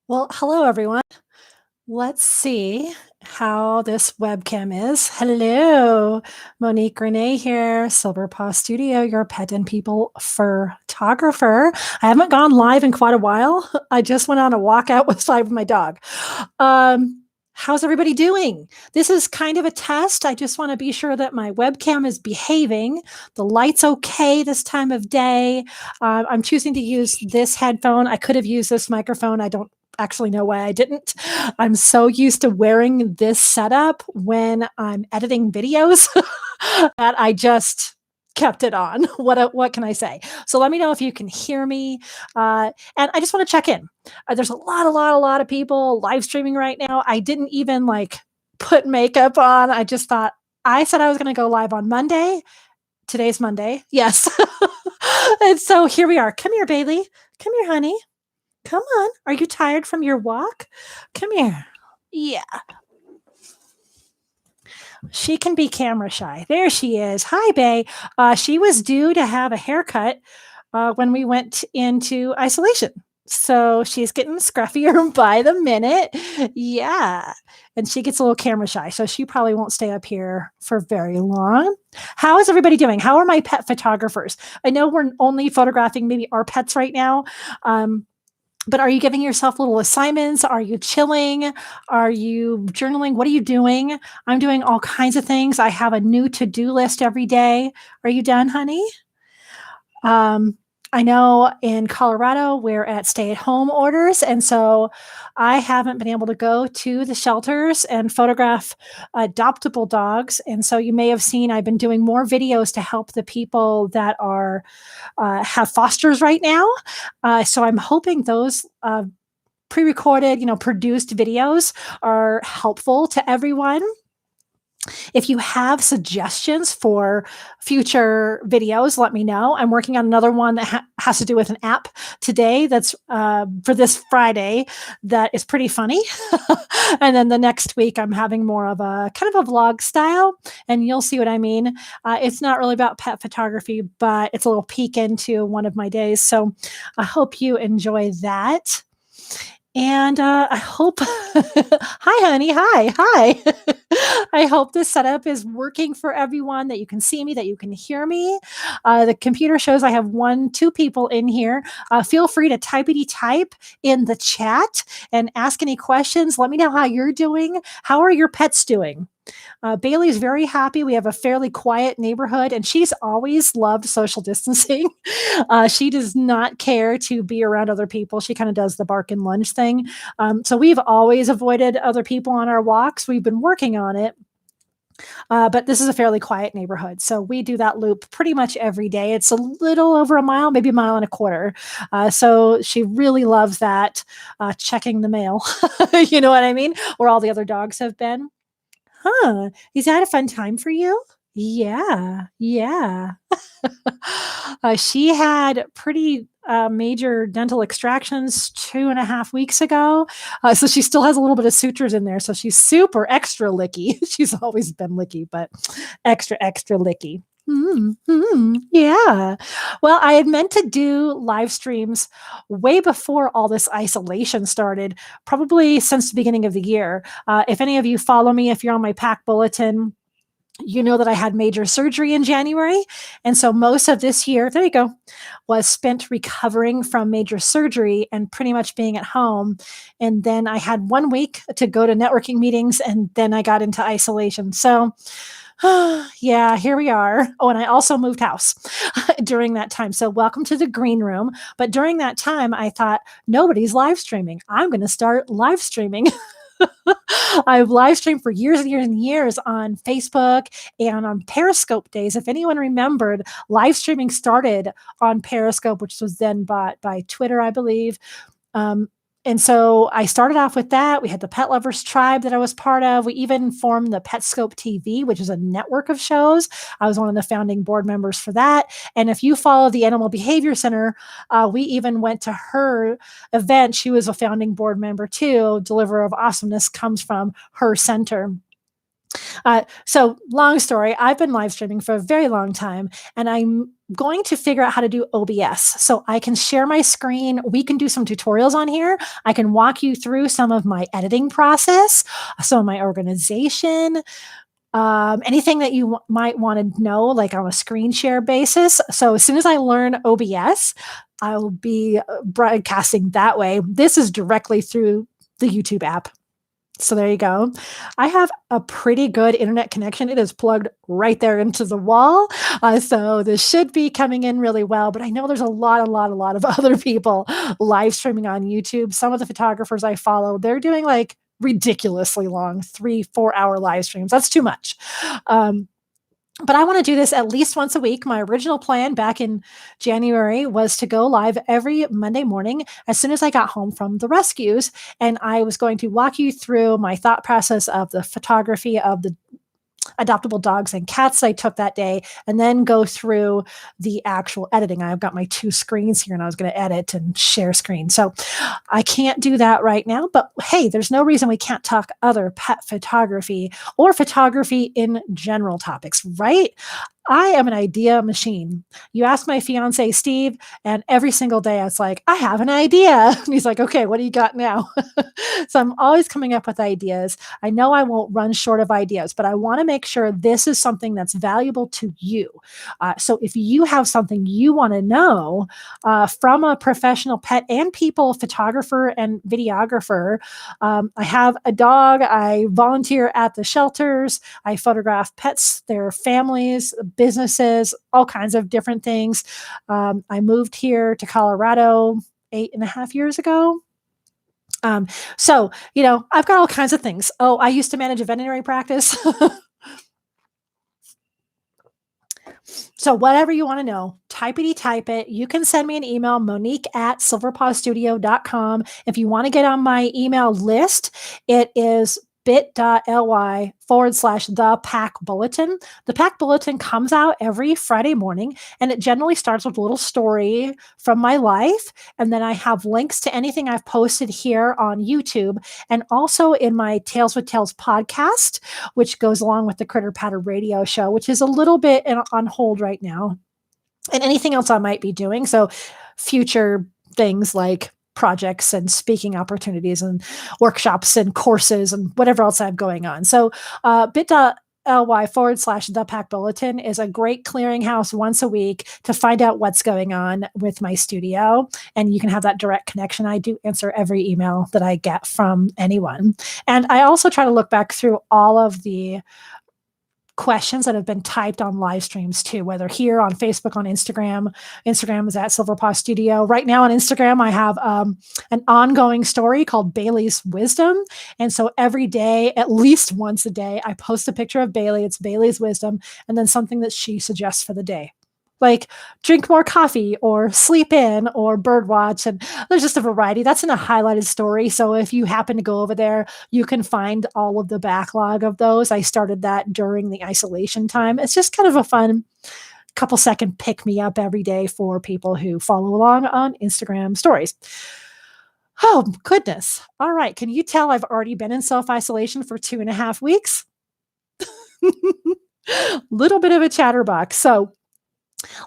Well, hello everyone. Let's see how this webcam is. Hello, Monique Renee here, Silver Paw Studio, your pet and people photographer. I haven't gone live in quite a while. I just went on a walk out with my dog. Um, how's everybody doing? This is kind of a test. I just want to be sure that my webcam is behaving. The light's okay this time of day. I'm choosing to use this headphone. I could have used this microphone. I don't actually know why I didn't. I'm so used to wearing this setup when I'm editing videos that I just kept it on. What can I say? So let me know if you can hear me. And I just want to check in. There's a lot of people live streaming right now. I didn't even like put makeup on. I just thought I said I was going to go live on Monday. Today's Monday. Yes. And so here we are. Come here, Bailey. Come here, honey. Come on. Are you tired from your walk? Come here. Yeah. She can be camera shy. There she is. Hi, Bay. She was due to have a haircut when we went into isolation. So she's getting scruffier by the minute. Yeah. And she gets a little camera shy. So she probably won't stay up here for very long. How is everybody doing? How are my pet photographers? I know we're only photographing maybe our pets right now. But are you giving yourself little assignments? Are you chilling? Are you journaling? What are you doing? I'm doing all kinds of things. I have a new to-do list every day. Are you done, honey? I know in Colorado, we're at stay-at-home orders. And so I haven't been able to go to the shelters and photograph adoptable dogs. And so you may have seen I've been doing more videos to help the people that are have fosters right now. So I'm hoping those pre-recorded, produced videos are helpful to everyone. If you have suggestions for future videos, let me know. I'm working on another one that has to do with an app today that's for this Friday that is pretty funny. And then the next week, I'm having more of a kind of a vlog style, and you'll see what I mean. It's not really about pet photography, but it's a little peek into one of my days. So I hope you enjoy that. And I hope, hi, honey. Hi. I hope this setup is working for everyone, that you can see me, that you can hear me. The computer shows I have 2 people in here. Feel free to type in the chat and ask any questions. Let me know how you're doing. How are your pets doing? Bailey's very happy. We have a fairly quiet neighborhood, and she's always loved social distancing. She does not care to be around other people. She kind of does the bark and lunge thing. So we've always avoided other people on our walks. We've been working on it. But this is a fairly quiet neighborhood. So we do that loop pretty much every day. It's a little over a mile, maybe a mile and a quarter. So she really loves that, checking the mail. You know what I mean? Where all the other dogs have been. Huh, is that a fun time for you? Yeah. She had pretty, major dental extractions 2.5 weeks ago, so she still has a little bit of sutures in there, so she's super extra licky. She's always been licky, but extra licky. Yeah. Well, I had meant to do live streams way before all this isolation started, probably since the beginning of the year. If any of you follow me, if you're on my pack bulletin, you know that I had major surgery in January. And so most of this year, there you go, was spent recovering from major surgery and pretty much being at home. And then I had 1 week to go to networking meetings, and then I got into isolation. So yeah, here we are. Oh, and I also moved house during that time. So welcome to the green room. But during that time, I thought, nobody's live streaming. I'm going to start live streaming. I've live streamed for years and years and years on Facebook and on Periscope days. If anyone remembered, live streaming started on Periscope, which was then bought by Twitter, I believe. And so I started off with that. We had the Pet Lovers Tribe that I was part of. We even formed the Petscope TV, which is a network of shows. I was one of the founding board members for that. And if you follow the Animal Behavior Center, we even went to her event. She was a founding board member too. Deliverer of Awesomeness comes from her center. So long story, I've been live streaming for a very long time, and I going to figure out how to do OBS so I can share my screen. We can do some tutorials on here. I can walk you through some of my editing process, some of my organization, anything that you might want to know, like on a screen share basis. So as soon as I learn OBS, I'll be broadcasting that way. This is directly through the YouTube app. So there you go. I have a pretty good internet connection. It is plugged right there into the wall. So this should be coming in really well, but I know there's a lot of other people live streaming on YouTube. Some of the photographers I follow, they're doing like ridiculously long 3-4 hour live streams. That's too much. But I want to do this at least once a week. My original plan back in January was to go live every Monday morning as soon as I got home from the rescues. And I was going to walk you through my thought process of the photography of the adoptable dogs and cats I took that day, and then go through the actual editing. I've got my 2 screens here and I was going to edit and share screen. So I can't do that right now, but hey, there's no reason we can't talk other pet photography or photography in general topics, right? I am an idea machine. You ask my fiance, Steve, and every single day I was like, I have an idea. And he's like, okay, what do you got now? So I'm always coming up with ideas. I know I won't run short of ideas, but I want to make sure this is something that's valuable to you. So if you have something you want to know from a professional pet and people photographer and videographer, I have a dog. I volunteer at the shelters. I photograph pets, their families, businesses, all kinds of different things. I moved here to Colorado 8.5 years ago. So, I've got all kinds of things. Oh, I used to manage a veterinary practice. So whatever you want to know, type it. You can send me an email, monique@silverpawstudio.com. If you want to get on my email list, it is bit.ly/the pack bulletin. The pack bulletin comes out every Friday morning, and it generally starts with a little story from my life. And then I have links to anything I've posted here on YouTube and also in my Tales with Tales podcast, which goes along with the Critter Patter radio show, which is a little bit on hold right now, and anything else I might be doing. So future things like projects and speaking opportunities and workshops and courses and whatever else I have going on. So bit.ly/the pack bulletin is a great clearinghouse once a week to find out what's going on with my studio. And you can have that direct connection. I do answer every email that I get from anyone. And I also try to look back through all of the questions that have been typed on live streams too, whether here on Facebook, on Instagram. Instagram is @SilverPaw Right now on Instagram, I have an ongoing story called Bailey's Wisdom. And so every day, at least once a day, I post a picture of Bailey. It's Bailey's Wisdom, and then something that she suggests for the day. Like drink more coffee or sleep in or bird watch. And there's just a variety. That's in a highlighted story. So if you happen to go over there, you can find all of the backlog of those. I started that during the isolation time. It's just kind of a fun couple second pick me up every day for people who follow along on Instagram stories. Oh, goodness. All right. Can you tell I've already been in self-isolation for 2.5 weeks? Little bit of a chatterbox. So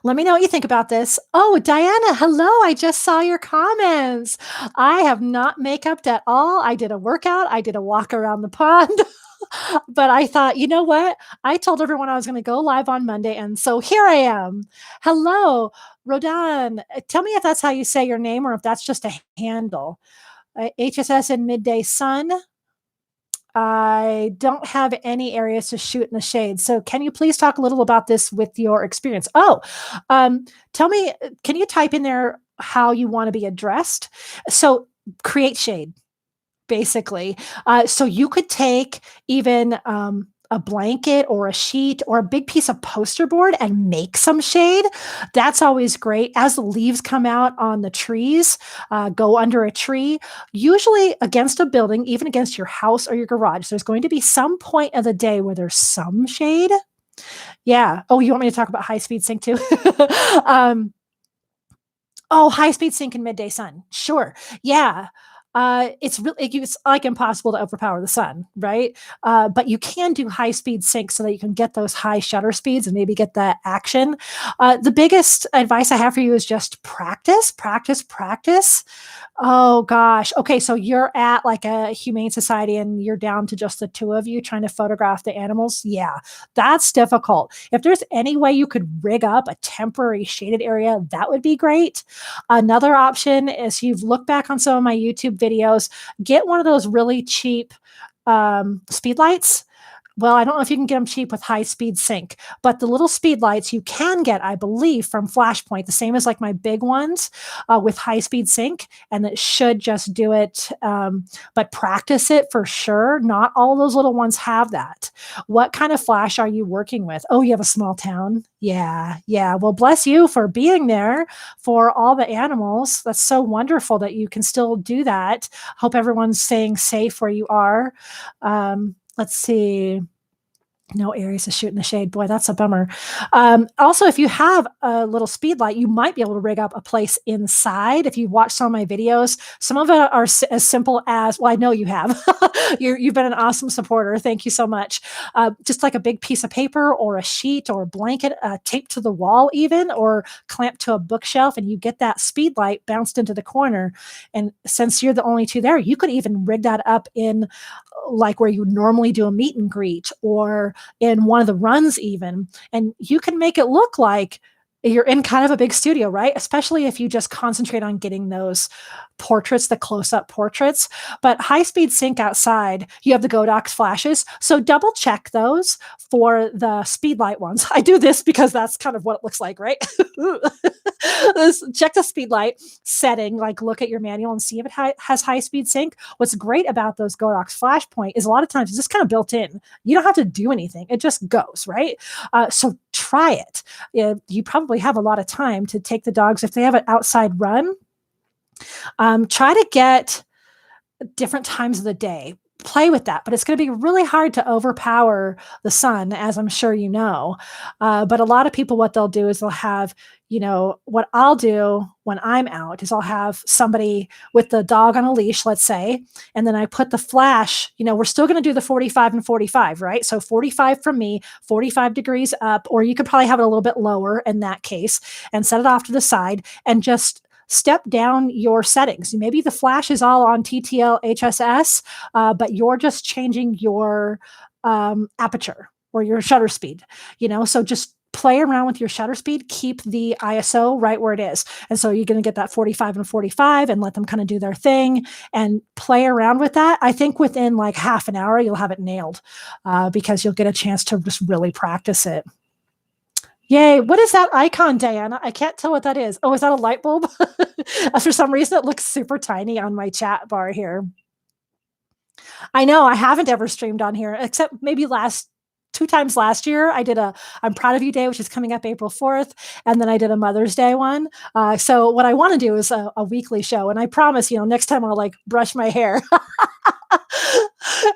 let me know what you think about this. Oh, Diana, hello. I just saw your comments. I have not make-upped at all. I did a workout. I did a walk around the pond. But I thought, you know what? I told everyone I was going to go live on Monday, and so here I am. Hello, Rodan. Tell me if that's how you say your name or if that's just a handle. HSS in Midday Sun. I don't have any areas to shoot in the shade. So can you please talk a little about this with your experience? Oh, tell me, can you type in there how you want to be addressed? So create shade, basically. So you could take even a blanket or a sheet or a big piece of poster board and make some shade. That's always great. As the leaves come out on the trees, go under a tree, usually against a building, even against your house or your garage. There's going to be some point of the day where there's some shade. Yeah. Oh, you want me to talk about high-speed sync too? High-speed sync in midday sun. Sure. Yeah. It's like impossible to overpower the sun, right? But you can do high speed sync so that you can get those high shutter speeds and maybe get that action. The biggest advice I have for you is just practice, practice, practice. Oh gosh. Okay, so you're at like a humane society and you're down to just the two of you trying to photograph the animals. Yeah, that's difficult. If there's any way you could rig up a temporary shaded area, that would be great. Another option is you've looked back on some of my YouTube videos, get one of those really cheap speed lights. Well, I don't know if you can get them cheap with high speed sync, but the little speed lights you can get, I believe, from Flashpoint, the same as like my big ones with high speed sync, and it should just do it. But practice it for sure. Not all those little ones have that. What kind of flash are you working with? Oh, you have a small town. Yeah, yeah. Well, bless you for being there for all the animals. That's so wonderful that you can still do that. Hope everyone's staying safe where you are. Let's see. No Aries is shooting the shade. Boy, that's a bummer. Also, if you have a little speed light, you might be able to rig up a place inside. If you watch some of my videos, some of it are as simple as, well, I know you have. You've been an awesome supporter. Thank you so much. Just like a big piece of paper or a sheet or a blanket taped to the wall even, or clamped to a bookshelf, and you get that speed light bounced into the corner. And since you're the only two there, you could even rig that up in like where you normally do a meet and greet or in one of the runs even, and you can make it look like you're in kind of a big studio, right? Especially if you just concentrate on getting those portraits, the close-up portraits. But high-speed sync outside, you have the Godox flashes, so double check those for the speed light ones. I do this because that's kind of what it looks like, right? Check the speed light setting, like look at your manual and see if it has high-speed sync. What's great about those Godox Flashpoint is a lot of times it's just kind of built in. You don't have to do anything. It just goes, right? So try it. You probably have a lot of time to take the dogs. If they have an outside run, try to get different times of the day. Play with that, but it's going to be really hard to overpower the sun, as I'm sure you know. But a lot of people, what they'll do is they'll have, what I'll do when I'm out is I'll have somebody with the dog on a leash, let's say, and then I put the flash, we're still going to do the 45 and 45, right? So 45 from me, 45 degrees up, or you could probably have it a little bit lower in that case and set it off to the side and just step down your settings. Maybe the flash is all on TTL HSS, but you're just changing your aperture or your shutter speed, so just play around with your shutter speed, keep the ISO right where it is. And so you're going to get that 45 and 45 and let them kind of do their thing and play around with that. I think within like half an hour, you'll have it nailed because you'll get a chance to just really practice it. Yay. What is that icon, Diana? I can't tell what that is. Oh, is that a light bulb? For some reason, it looks super tiny on my chat bar here. I know I haven't ever streamed on here, except maybe 2 times last year. I did a I'm Proud of You Day, which is coming up April 4th. And then I did a Mother's Day one. So what I want to do is a weekly show. And I promise, next time I'll like brush my hair.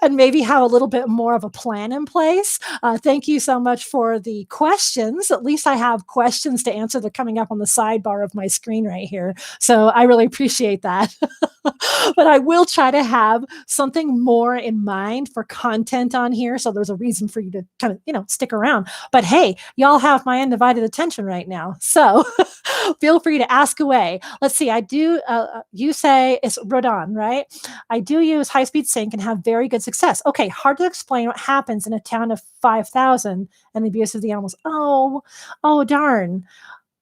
And maybe have a little bit more of a plan in place. Thank you so much for the questions. At least I have questions to answer. They're coming up on the sidebar of my screen right here. So I really appreciate that. But I will try to have something more in mind for content on here. So there's a reason for you to kind of, stick around. But hey, y'all have my undivided attention right now. So feel free to ask away. Let's see. I do, you say it's Rodon, right? I do use high-speed sync and have very good success. Okay, hard to explain what happens in a town of 5,000 and the abuse of the animals. Oh, darn.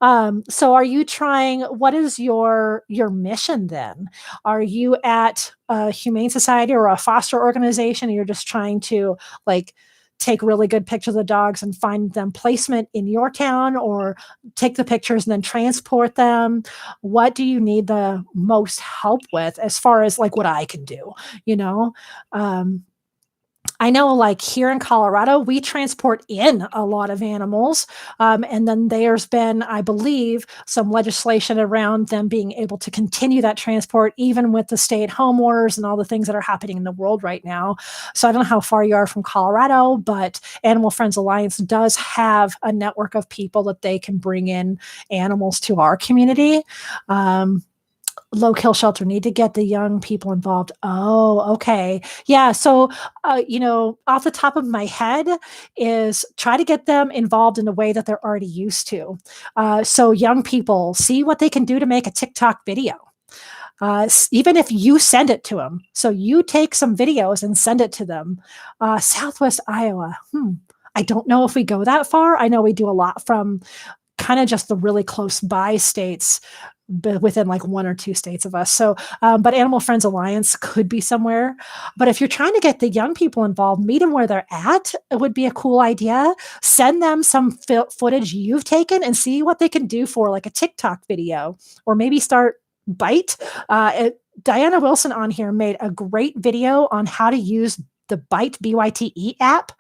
So are you trying, what is your mission then? Are you at a humane society or a foster organization and you're just trying to like take really good pictures of the dogs and find them placement in your town, or take the pictures and then transport them? What do you need the most help with as far as like what I can do, I know like here in Colorado, we transport in a lot of animals. And then there's been, I believe, some legislation around them being able to continue that transport, even with the stay-at-home orders and all the things that are happening in the world right now. So I don't know how far you are from Colorado, but Animal Friends Alliance does have a network of people that they can bring in animals to our community. Low kill shelter, need to get the young people involved. Oh, okay. Yeah, so, off the top of my head is try to get them involved in a way that they're already used to. So young people, see what they can do to make a TikTok video. Even if you send it to them. So you take some videos and send it to them. Southwest Iowa. I don't know if we go that far. I know we do a lot from kind of just the really close by states, but within like 1 or 2 states of us. So, but Animal Friends Alliance could be somewhere. But if you're trying to get the young people involved, meet them where they're at. It would be a cool idea. Send them some footage you've taken and see what they can do for like a TikTok video, or maybe start Bite. Diana Wilson on here made a great video on how to use the Bite BYTE app.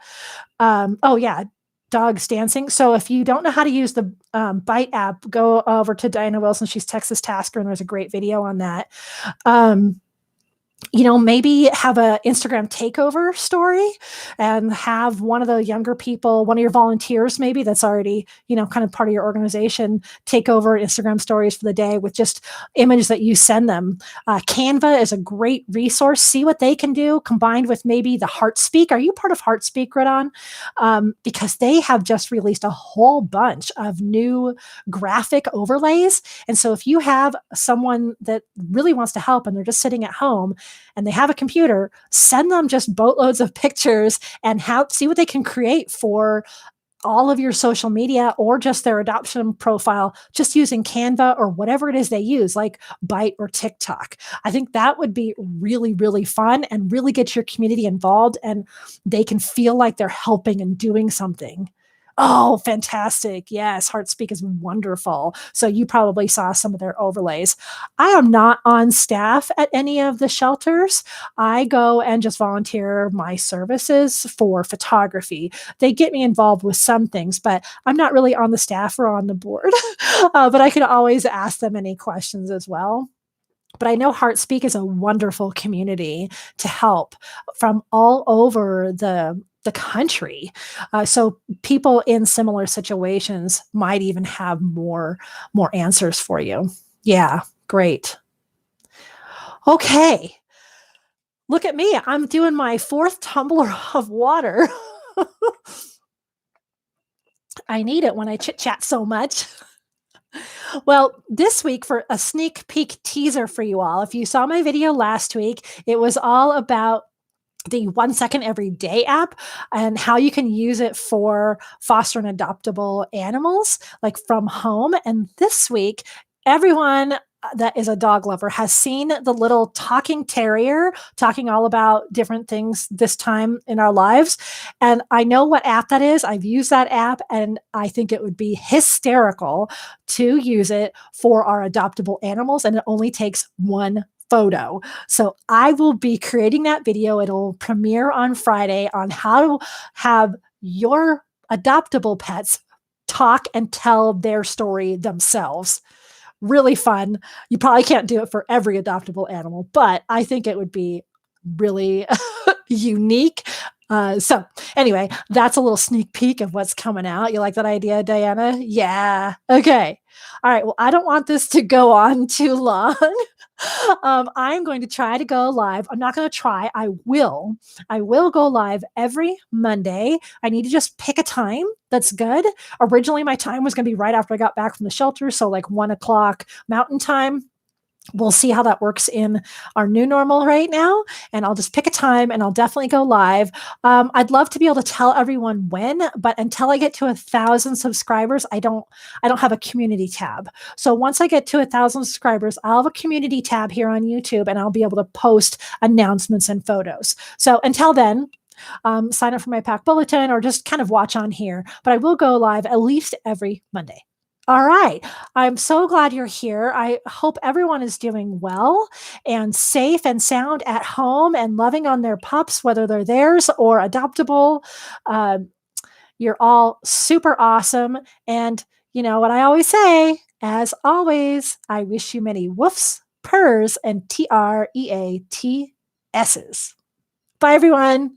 Oh yeah, dogs dancing. So if you don't know how to use the Bite app, go over to Diana Wilson. She's Texas Tasker, and there's a great video on that. Maybe have a Instagram takeover story and have one of the younger people, one of your volunteers, maybe that's already, kind of part of your organization, take over Instagram stories for the day with just images that you send them. Canva is a great resource. See what they can do combined with maybe the Heartspeak. Are you part of Heartspeak, Redon? Because they have just released a whole bunch of new graphic overlays. And so if you have someone that really wants to help and they're just sitting at home, and they have a computer, send them just boatloads of pictures and see what they can create for all of your social media or just their adoption profile, just using Canva or whatever it is they use, like Bite or TikTok. I think that would be really, really fun and really get your community involved, and they can feel like they're helping and doing something. Oh, fantastic. Yes, Heartspeak is wonderful. So you probably saw some of their overlays. I am not on staff at any of the shelters. I go and just volunteer my services for photography. They get me involved with some things, but I'm not really on the staff or on the board. But I can always ask them any questions as well. But I know Heartspeak is a wonderful community to help from all over the country. So people in similar situations might even have more answers for you. Yeah, great. Okay. Look at me. I'm doing my 4th tumbler of water. I need it when I chit chat so much. Well, this week, for a sneak peek teaser for you all, if you saw my video last week, it was all about the 1 second every day app and how you can use it for foster and adoptable animals, like from home. And this week, everyone that is a dog lover has seen the little talking terrier talking all about different things this time in our lives. And I know what app that is. I've used that app, and I think it would be hysterical to use it for our adoptable animals. And it only takes one photo. So I will be creating that video. It'll premiere on Friday on how to have your adoptable pets talk and tell their story themselves. Really fun. You probably can't do it for every adoptable animal, but I think it would be really unique. So anyway, that's a little sneak peek of what's coming out. You like that idea, Diana? Yeah. Okay. All right. Well, I don't want this to go on too long. I'm going to try to go live. I'm not going to try. I will. I will go live every Monday. I need to just pick a time that's good. Originally, my time was going to be right after I got back from the shelter, so like 1 o'clock Mountain Time. We'll see how that works in our new normal right now. And I'll just pick a time and I'll definitely go live. I'd love to be able to tell everyone when, but until I get to 1,000 subscribers, I don't have a community tab. So once I get to 1,000 subscribers, I'll have a community tab here on YouTube, and I'll be able to post announcements and photos. So until then, sign up for my pack bulletin or just kind of watch on here, but I will go live at least every Monday. All right. I'm so glad you're here. I hope everyone is doing well and safe and sound at home and loving on their pups, whether they're theirs or adoptable. You're all super awesome. And you know what I always say, as always, I wish you many woofs, purrs, and TREATSs. Bye, everyone.